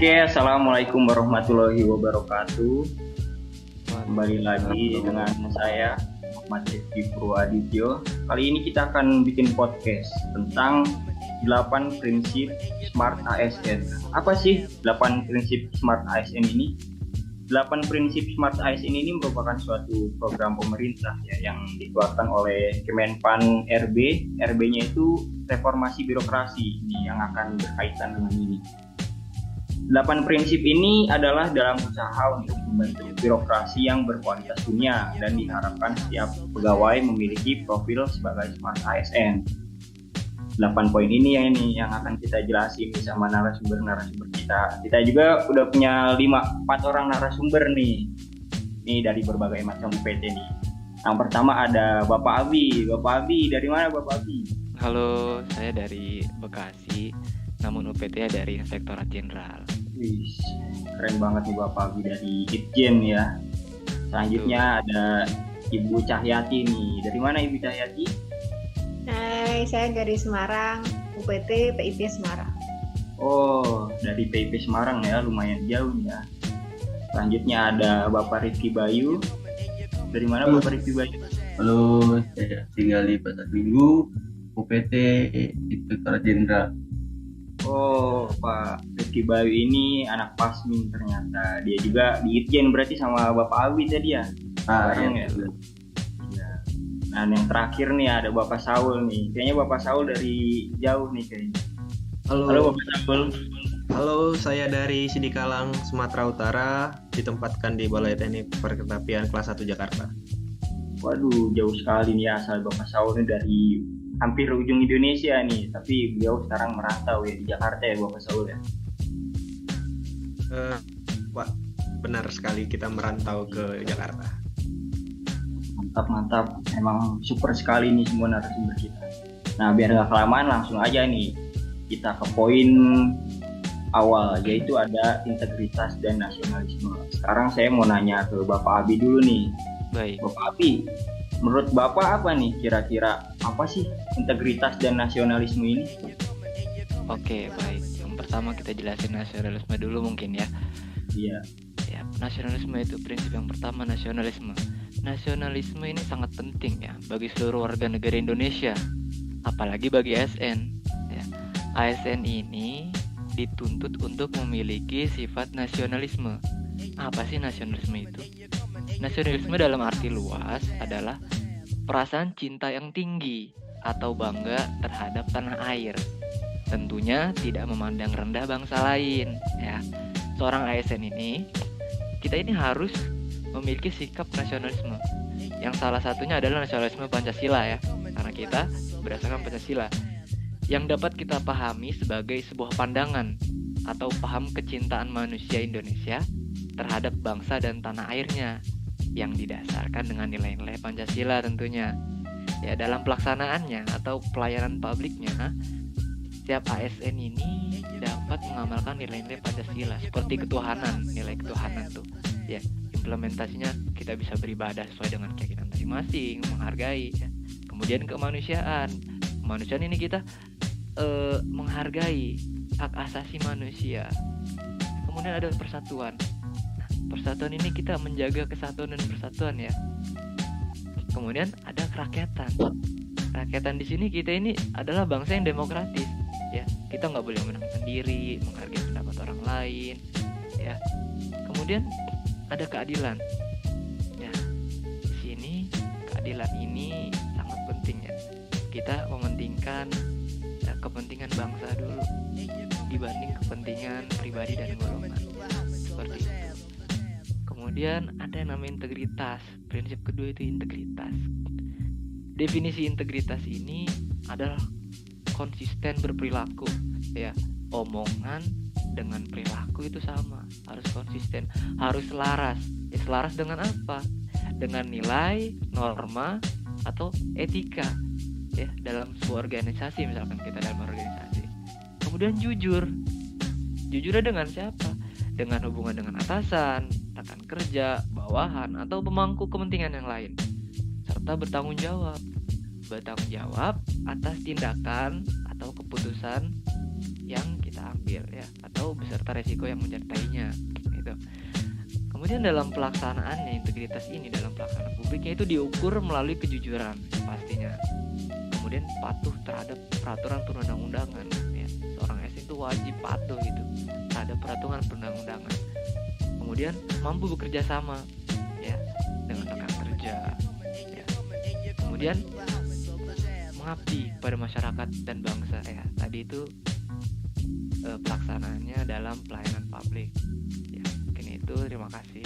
Oke, assalamualaikum warahmatullahi wabarakatuh. Kembali lagi dengan saya Muhammad Rifki Purwadityo. Kali ini kita akan bikin podcast tentang 8 prinsip Smart ASN. Apa sih 8 prinsip Smart ASN ini? 8 prinsip Smart ASN ini merupakan suatu program pemerintah ya, yang dikeluarkan oleh Kemenpan RB. RB-nya itu reformasi birokrasi ini yang akan berkaitan dengan ini. 8 prinsip ini adalah dalam usaha untuk membentuk birokrasi yang berkualitas dunia dan diharapkan setiap pegawai memiliki profil sebagai Smart ASN. 8 poin ini yang akan kita jelasin sama narasumber kita. Kita juga udah punya 4 orang narasumber nih. Ini dari berbagai macam UPT nih. Yang pertama ada Bapak Abi. Bapak Abi, dari mana Bapak Abi? Halo, saya dari Bekasi, namun UPT dari Inspektorat Jenderal. Wih, keren banget nih Bapak Abi dari Itjen ya. Selanjutnya ada Ibu Cahyati nih. Dari mana Ibu Cahyati? Hai, saya dari Semarang, UPT PIP Semarang. Oh, dari PIP Semarang ya, lumayan jauh ya. Selanjutnya ada Bapak Rifki Bayu. Dari mana Bapak Rifki Bayu? Halo, saya tinggal di Pasar Minggu, UPT Inspektorat Jenderal. Oh, Pak Rifki Bayu ini anak Pasmin ternyata. Dia juga di Itjen berarti sama Bapak Abi tadi ya? Iya. Ya. Nah, yang terakhir nih ada Bapak Saul nih. Kayaknya Bapak Saul dari jauh nih kayaknya. Halo Bapak Saul. Halo, saya dari Sidikalang, Sumatera Utara, ditempatkan di Balai Teknik Perkeretaapian kelas 1 Jakarta. Waduh, jauh sekali nih asal Bapak Saul nih dari hampir ujung Indonesia nih, tapi beliau sekarang merantau ya di Jakarta ya Bapak Saul ya. Pak, benar sekali kita merantau ke Jakarta. Mantap, emang super sekali nih semua narasumber kita. Nah, biar nggak kelamaan langsung aja nih kita ke poin awal, yaitu ada integritas dan nasionalisme. Sekarang saya mau nanya ke Bapak Abi dulu nih. Baik. Bapak Abi, menurut Bapak apa nih kira-kira apa sih integritas dan nasionalisme ini? Oke, baik. Yang pertama kita jelasin nasionalisme dulu mungkin ya. Iya. Ya, nasionalisme itu prinsip yang pertama, nasionalisme. Nasionalisme ini sangat penting ya bagi seluruh warga negara Indonesia, apalagi bagi ASN. Ya. ASN ini dituntut untuk memiliki sifat nasionalisme. Apa sih nasionalisme itu? Nasionalisme dalam arti luas adalah perasaan cinta yang tinggi atau bangga terhadap tanah air. Tentunya tidak memandang rendah bangsa lain. Ya, seorang ASN ini, kita ini harus memiliki sikap nasionalisme. Yang salah satunya adalah nasionalisme Pancasila ya, karena kita berdasarkan Pancasila yang dapat kita pahami sebagai sebuah pandangan atau paham kecintaan manusia Indonesia terhadap bangsa dan tanah airnya yang didasarkan dengan nilai-nilai Pancasila tentunya. Ya, dalam pelaksanaannya atau pelayanan publiknya, setiap ASN ini dapat mengamalkan nilai-nilai Pancasila seperti ketuhanan, nilai ketuhanan tuh. Ya, implementasinya kita bisa beribadah sesuai dengan keyakinan masing-masing, menghargai ya. Kemudian kemanusiaan. Kemanusiaan ini kita menghargai hak asasi manusia. Kemudian ada persatuan. Persatuan ini kita menjaga kesatuan dan persatuan ya. Kemudian ada kerakyatan. Kerakyatan di sini kita ini adalah bangsa yang demokratis ya. Kita nggak boleh menang sendiri, menghargai pendapat orang lain ya. Kemudian ada keadilan. Ya, di sini keadilan ini sangat penting ya. Kita mementingkan kepentingan bangsa dulu dibanding kepentingan pribadi dan golongan. Seperti itu. Kemudian ada yang namanya integritas. Prinsip kedua itu integritas. Definisi integritas ini adalah konsisten berperilaku ya. Omongan dengan perilaku itu sama, harus konsisten, harus selaras. Ya, selaras dengan apa? Dengan nilai, norma, atau etika ya dalam sebuah organisasi, misalkan kita dalam organisasi. Kemudian jujur. Jujurnya dengan siapa? Dengan hubungan dengan atasan, rekan kerja, bawahan, atau pemangku kepentingan yang lain. Serta bertanggung jawab. Bertanggung jawab atas tindakan atau keputusan yang kita kita ambil ya, atau beserta resiko yang menyertainya gitu. Kemudian dalam pelaksanaannya, integritas ini dalam pelaksanaan publiknya itu diukur melalui kejujuran pastinya. Kemudian patuh terhadap peraturan perundang-undangan ya. Seorang ASN itu wajib patuh gitu terhadap peraturan perundang-undangan. Kemudian mampu bekerja sama ya dengan rekan kerja ya. Kemudian mengabdi pada masyarakat dan bangsa ya. Tadi itu pelaksanaannya dalam pelayanan publik ya. Mungkin itu, terima kasih.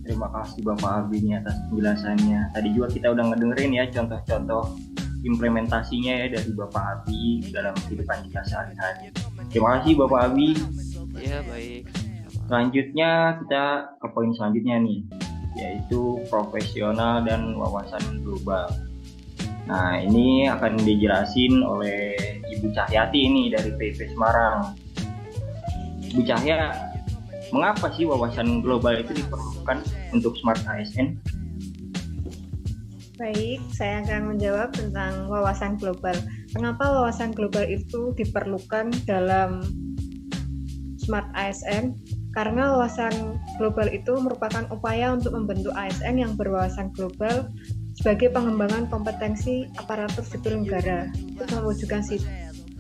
Terima kasih Bapak Abi nih atas penjelasannya. Tadi juga kita udah ngedengerin ya contoh-contoh implementasinya ya dari Bapak Abi dalam kehidupan kita sehari-hari. Terima kasih Bapak Abi. Ya baik. Selanjutnya kita ke poin selanjutnya nih, yaitu profesional dan wawasan global. Nah, ini akan dijelasin oleh Ibu Cahyati ini dari PIP Semarang. Ibu Cahya, mengapa sih wawasan global itu diperlukan untuk Smart ASN? Baik, saya akan menjawab tentang wawasan global. Kenapa wawasan global itu diperlukan dalam Smart ASN? Karena wawasan global itu merupakan upaya untuk membentuk ASN yang berwawasan global sebagai pengembangan kompetensi aparatur sipil negara untuk mewujudkan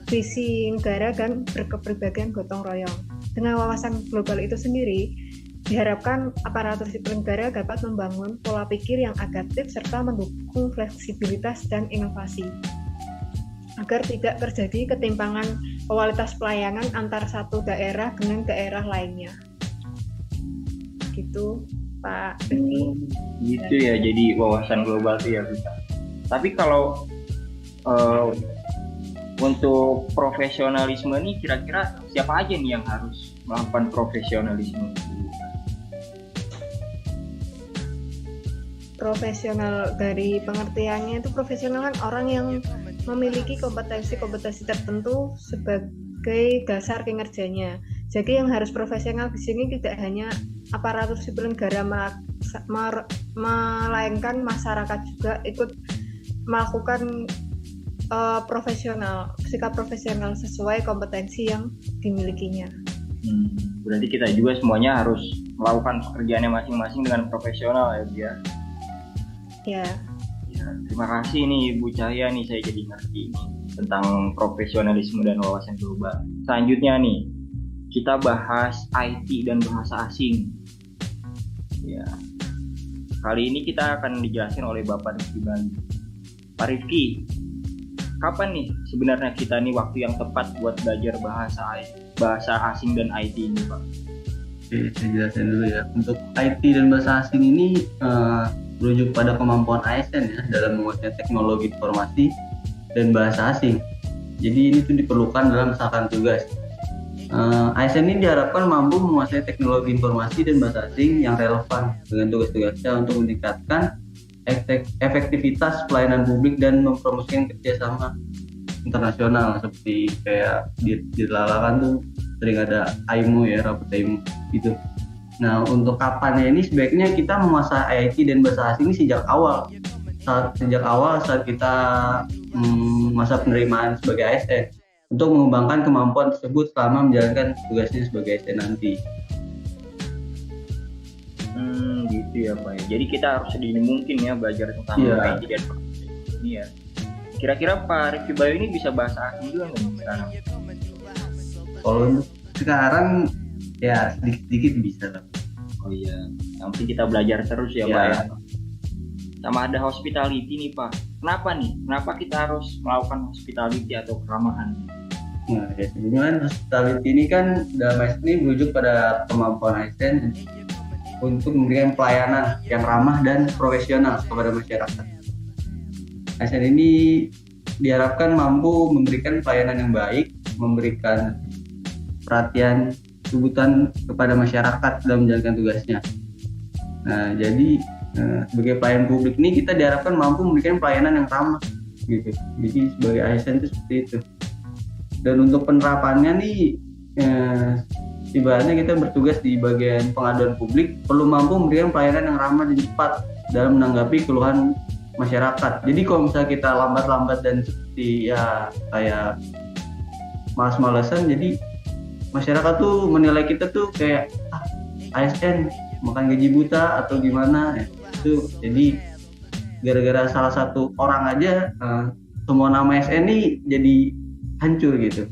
visi negara dan berkepribadian gotong royong. Dengan wawasan global itu sendiri, diharapkan aparatur sipil negara dapat membangun pola pikir yang adaptif serta mendukung fleksibilitas dan inovasi, agar tidak terjadi ketimpangan kualitas pelayanan antar satu daerah dengan daerah lainnya. Gitu, Pak Rifki. Gitu ya, jadi wawasan global itu ya bisa. Tapi kalau untuk profesionalisme nih, kira-kira siapa aja nih yang harus melakukan profesionalisme? Profesional dari pengertiannya itu profesional kan orang yang memiliki kompetensi-kompetensi tertentu sebagai dasar kinerjanya. Jadi yang harus profesional di sini tidak hanya aparatur sipil negara, melainkan masyarakat juga ikut melakukan sikap profesional sesuai kompetensi yang dimilikinya. Berarti kita juga semuanya harus melakukan pekerjaannya masing-masing dengan profesional ya, Bia. Ya. Terima kasih nih Ibu Cahya nih, saya jadi ngerti tentang profesionalisme dan wawasan global. Selanjutnya nih, kita bahas IT dan bahasa asing. Ya. Kali ini kita akan dijelaskan oleh Bapak Rifki Bali. Pak Rifki, kapan nih sebenarnya kita nih waktu yang tepat buat belajar bahasa asing dan IT ini, Pak? Oke, saya jelasin dulu ya. Untuk IT dan bahasa asing ini merujuk pada kemampuan ASN ya dalam menguasai teknologi informasi dan bahasa asing. Jadi ini tuh diperlukan dalam melaksanakan tugas. ASN ini diharapkan mampu menguasai teknologi informasi dan bahasa asing yang relevan dengan tugas-tugasnya untuk meningkatkan efektivitas pelayanan publik dan mempromosikan kerjasama internasional, seperti kayak di Lalakan tuh sering ada AIMO ya, rapat AIMO gitu. Nah, untuk kapannya ini sebaiknya kita menguasai IT dan bahasa asing ini sejak awal saat kita masa penerimaan sebagai ASN untuk mengembangkan kemampuan tersebut selama menjalankan tugasnya sebagai ASN nanti. Gitu ya Pak. Jadi kita harus sedini mungkin ya belajar tentang IT dan ini ya. Kira-kira Pak Rifki Bayu ini bisa bahasa asing juga nggak sekarang? Kalau sekarang ya sedikit-sedikit bisa. Oh iya, yang penting kita belajar terus ya Pak ya. Sama ada hospitality nih Pak. Kenapa kita harus melakukan hospitality atau keramahan? Nah, ya sebenarnya hospitality ini kan dalam ASN ini merujuk pada kemampuan ASN untuk memberikan pelayanan yang ramah dan profesional kepada masyarakat. ASN ini diharapkan mampu memberikan pelayanan yang baik, memberikan perhatian kebutuhan kepada masyarakat dalam menjalankan tugasnya. Nah, jadi sebagai pelayan publik ini kita diharapkan mampu memberikan pelayanan yang ramah, gitu. Jadi sebagai ASN itu seperti itu. Dan untuk penerapannya nih, ibaratnya kita bertugas di bagian pengaduan publik, perlu mampu memberikan pelayanan yang ramah dan cepat dalam menanggapi keluhan masyarakat. Jadi kalau misalnya kita lambat-lambat dan seperti ya kayak malas-malesan, jadi masyarakat tuh menilai kita tuh kayak ASN makan gaji buta atau gimana ya. Itu jadi gara-gara salah satu orang aja semua nama ASN ini jadi hancur gitu.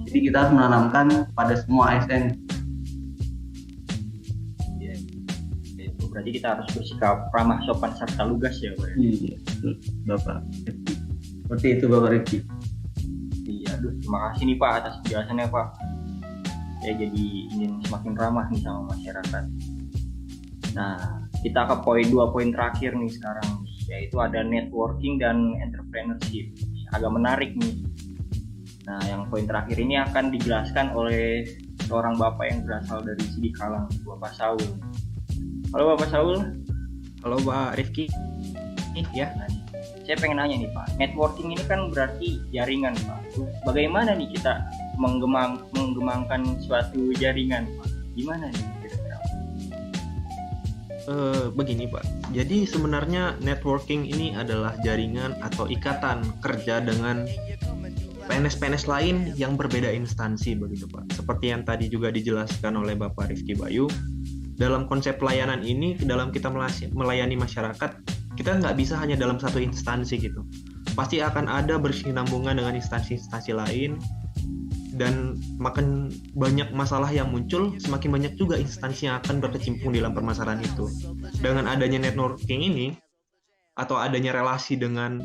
Jadi kita harus menanamkan pada semua ASN. Berarti kita harus bersikap ramah, sopan, serta lugas ya Pak. Iya, Bapak Rifki. Seperti itu Bapak Rifki. Iya, terima kasih nih Pak atas penjelasannya Pak. Ya jadi ingin semakin ramah nih sama masyarakat. Nah, kita ke dua poin terakhir nih sekarang, yaitu ada networking dan entrepreneurship. Agak menarik nih. Nah, yang poin terakhir ini akan dijelaskan oleh seorang bapak yang berasal dari Sidikalang, Bapak Saul. Halo Bapak Saul. Halo Pak Rifki. Ya. Nah, saya pengen nanya nih Pak, networking ini kan berarti jaringan Pak. Bagaimana nih kita mengembangkan suatu jaringan Pak? Gimana nih kira-kira? Begini Pak, jadi sebenarnya networking ini adalah jaringan atau ikatan kerja dengan PNS-PNS lain yang berbeda instansi begitu Pak. Seperti yang tadi juga dijelaskan oleh Bapak Rifki Bayu, dalam konsep pelayanan ini, dalam kita melayani masyarakat, kita nggak bisa hanya dalam satu instansi gitu. Pasti akan ada bersinambungan dengan instansi-instansi lain, dan makin banyak masalah yang muncul, semakin banyak juga instansi yang akan berkecimpung dalam permasalahan itu. Dengan adanya networking ini, atau adanya relasi dengan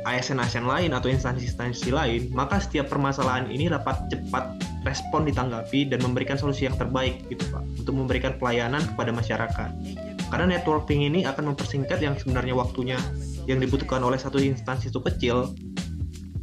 ASN-ASN lain atau instansi-instansi lain, maka setiap permasalahan ini dapat cepat respon ditanggapi dan memberikan solusi yang terbaik gitu Pak, untuk memberikan pelayanan kepada masyarakat. Karena networking ini akan mempersingkat yang sebenarnya waktunya yang dibutuhkan oleh satu instansi itu kecil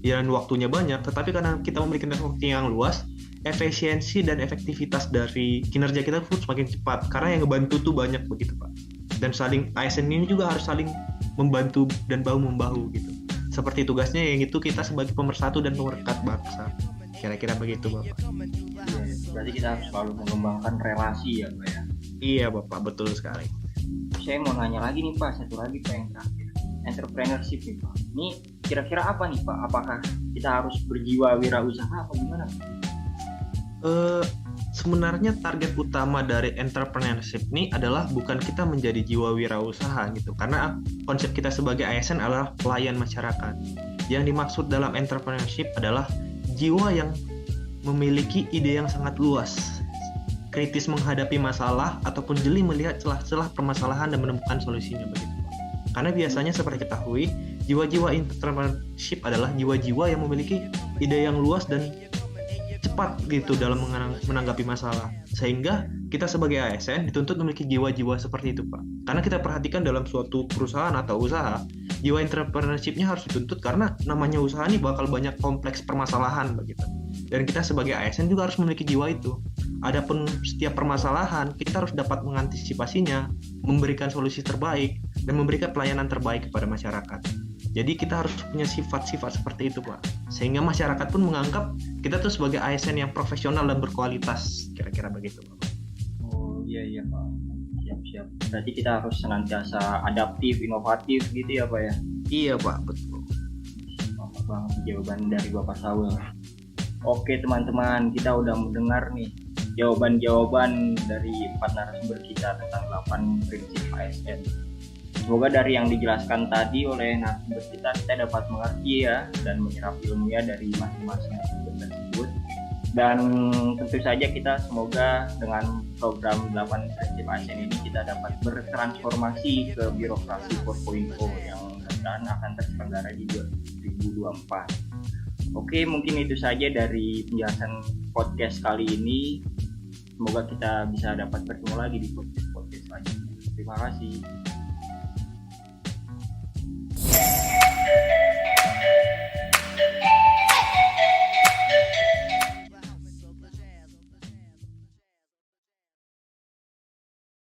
dan waktunya banyak, tetapi karena kita memberikan networking yang luas, efisiensi dan efektivitas dari kinerja kita pun semakin cepat karena yang ngebantu tuh banyak begitu Pak. Dan saling ASN ini juga harus saling membantu dan bahu-membahu gitu. Seperti tugasnya yang itu kita sebagai pemersatu dan pemerekat bangsa. Kira-kira begitu Bapak. Iya, berarti kita harus selalu mengembangkan relasi ya Pak ya. Iya Bapak, betul sekali. Saya mau nanya lagi nih Pak, satu lagi Pak yang terakhir. Entrepreneurship nih Pak. Ini kira-kira apa nih Pak? Apakah kita harus berjiwa wirausaha apa gimana? Sebenarnya target utama dari entrepreneurship ini adalah bukan kita menjadi jiwa wirausaha gitu. Karena konsep kita sebagai ASN adalah pelayan masyarakat. Yang dimaksud dalam entrepreneurship adalah jiwa yang memiliki ide yang sangat luas, kritis menghadapi masalah ataupun jeli melihat celah-celah permasalahan dan menemukan solusinya begitu. Karena biasanya seperti kita ketahui, jiwa-jiwa entrepreneurship adalah jiwa-jiwa yang memiliki ide yang luas dan cepat gitu dalam menanggapi masalah. Sehingga kita sebagai ASN dituntut memiliki jiwa-jiwa seperti itu Pak. Karena kita perhatikan dalam suatu perusahaan atau usaha, jiwa entrepreneurship-nya harus dituntut karena namanya usaha ini bakal banyak kompleks permasalahan begitu. Dan kita sebagai ASN juga harus memiliki jiwa itu. Adapun setiap permasalahan, kita harus dapat mengantisipasinya, memberikan solusi terbaik, dan memberikan pelayanan terbaik kepada masyarakat. Jadi kita harus punya sifat-sifat seperti itu Pak. Sehingga masyarakat pun menganggap kita tuh sebagai ASN yang profesional dan berkualitas. Kira-kira begitu Pak. Oh iya Pak. Siap. Berarti kita harus senantiasa adaptif, inovatif gitu ya Pak ya? Iya Pak, betul. Mantap banget jawaban dari Bapak Saul. Oke teman-teman, kita udah mendengar nih jawaban-jawaban dari 4 narasumber kita tentang 8 prinsip ASN. Semoga dari yang dijelaskan tadi oleh narasumber kita dapat mengerti ya dan menyerap ilmunya dari masing-masing narasumber tersebut. Dan tentu saja kita semoga dengan program 8 prinsip ASN ini kita dapat bertransformasi ke birokrasi 4.0 yang mudah-mudahan akan terselenggara di 2024. Oke, mungkin itu saja dari penjelasan podcast kali ini. Semoga kita bisa dapat bertemu lagi di podcast selanjutnya. Terima kasih.